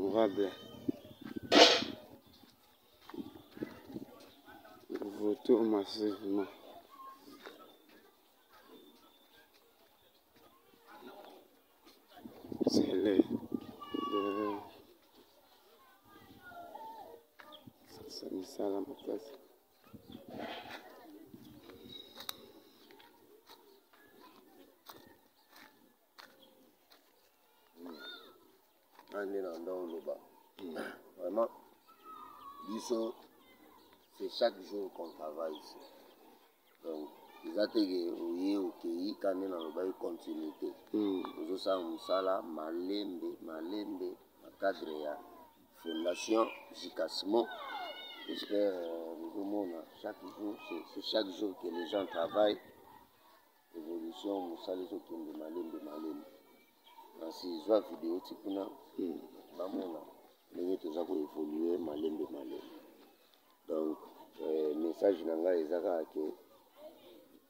favorable. Votons massivement. C'est les de ça la place. Vraiment, c'est chaque jour qu'on travaille ici. Donc, ils ont été quand on a une continuité. Nous avons malembe, cadre la fondation Jicasmo. J'espère chaque jour, c'est chaque jour que les gens travaillent. Évolution, nous saluons de malembe. Si je vois la vidéo, mais tout ça pour évoluer, malembe. Donc, le message est que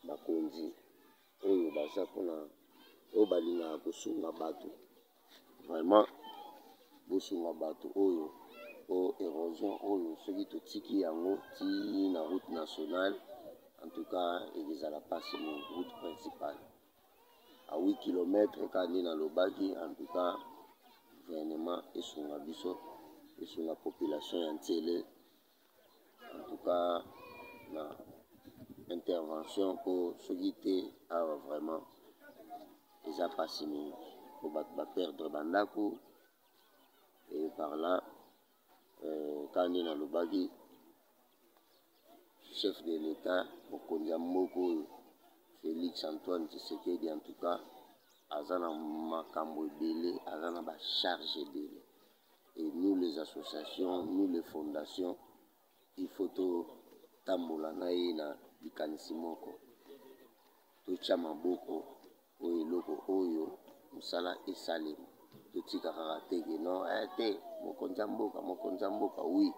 Bakonzi, oyo baza pona oyo balinga kosunga bato vraiment bosunga bato oyo o érosion oyo soki totiki yango ti na route nationale en tout cas ezala passe mon route principale à 8 km kandi na lobaki en tout cas vraiment esunga biso esunga population ya Ntiele en tout cas na intervention pour solliciter vraiment les appassés pour perdre Bandako et par là quand on est dans le bagui chef de l'État pour Kondiamoko Félix Antoine Tshisekedi en tout cas Azana Makambo Belé Azana ba charge Belé et nous les associations nous les fondations il faut tout tambola na likanisi moko totia maboko oyo eloko oyo mosala esalema totika kaka teke non te mokonzi ya mboka oui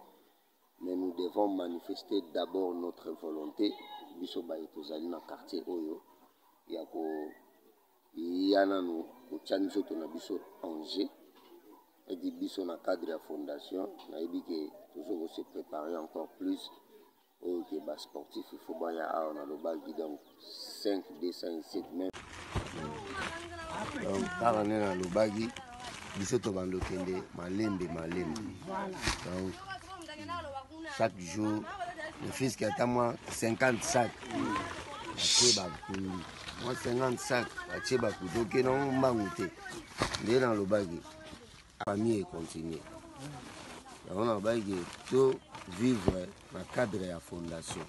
mais nous devons manifester d'abord notre volonté biso baye tozali na quartier oyo ya koya nanu kotia nzoto na biso enjeu edi biso na cadre ya fondation nayebi ke tozo se préparer encore plus. Ok, bah sportif, il faut bien avoir dans le bal donc 5 207 même. Donc, par année dans le bagui, il faut que tu kende malembe. Donc, chaque jour, le fils qui a moi 50 sacs, moi 50 sacs, donc non mangouté. Mais dans le bagui, la famille continue. On a tout vivre dans le cadre de la fondation.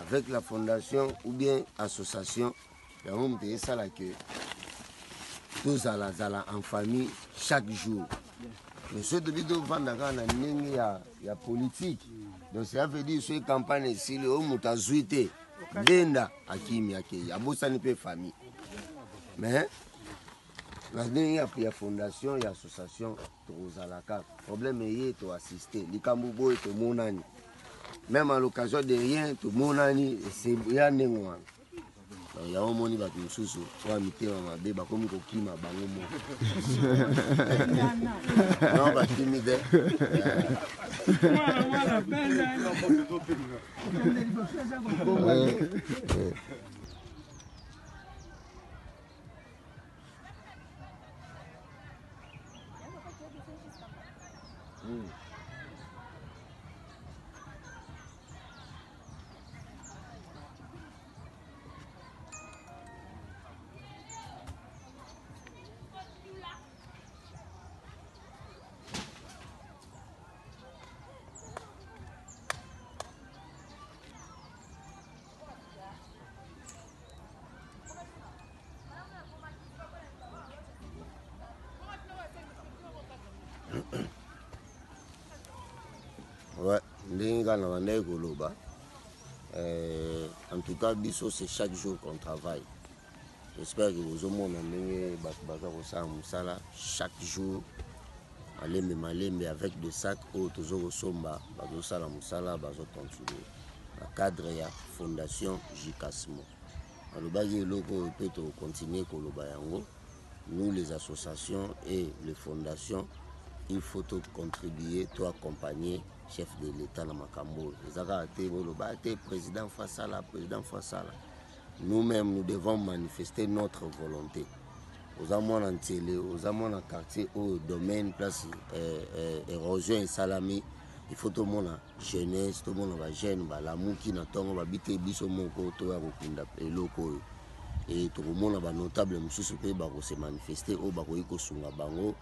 Avec la fondation ou bien l'association, on peut ça que tous allons en famille chaque jour. Mais ce qui est vendre il y a politique. Donc ça veut dire que la campagne ici, le homme a zuité, venda à Kimi, il y a beaucoup de famille. Mais il y a fondation, il y a association, le problème est de assister. Les Kambubo et tout le monde. Même à l'occasion de rien, tout le monde c'est rien de moi. Il y a un monde qui va nous soucier. On va mettre un bébé comme un coquille, ma bango. Non, pas timide. Ouais, en tout cas, c'est chaque jour qu'on travaille. J'espère que vous avez chaque jour, malembe avec des sacs autour somba, la cadre de la fondation Jicasmo. Nous les associations et les fondations il faut contribuer, accompagner chef de l'État dans Makambo. Le président face à la, président face à la. Nous-mêmes, nous devons manifester notre volonté. Aux amants en télé, aux amants en quartier, au domaine, place, érosion et salami. Il faut tout le monde la jeunesse, tout le monde la jeune, l'amour qui n'attend pas, habiter biso moko, tout à rokunda et loko. Et tout le monde a notable, monsieur se manifester au Baroïko Sunga Bango.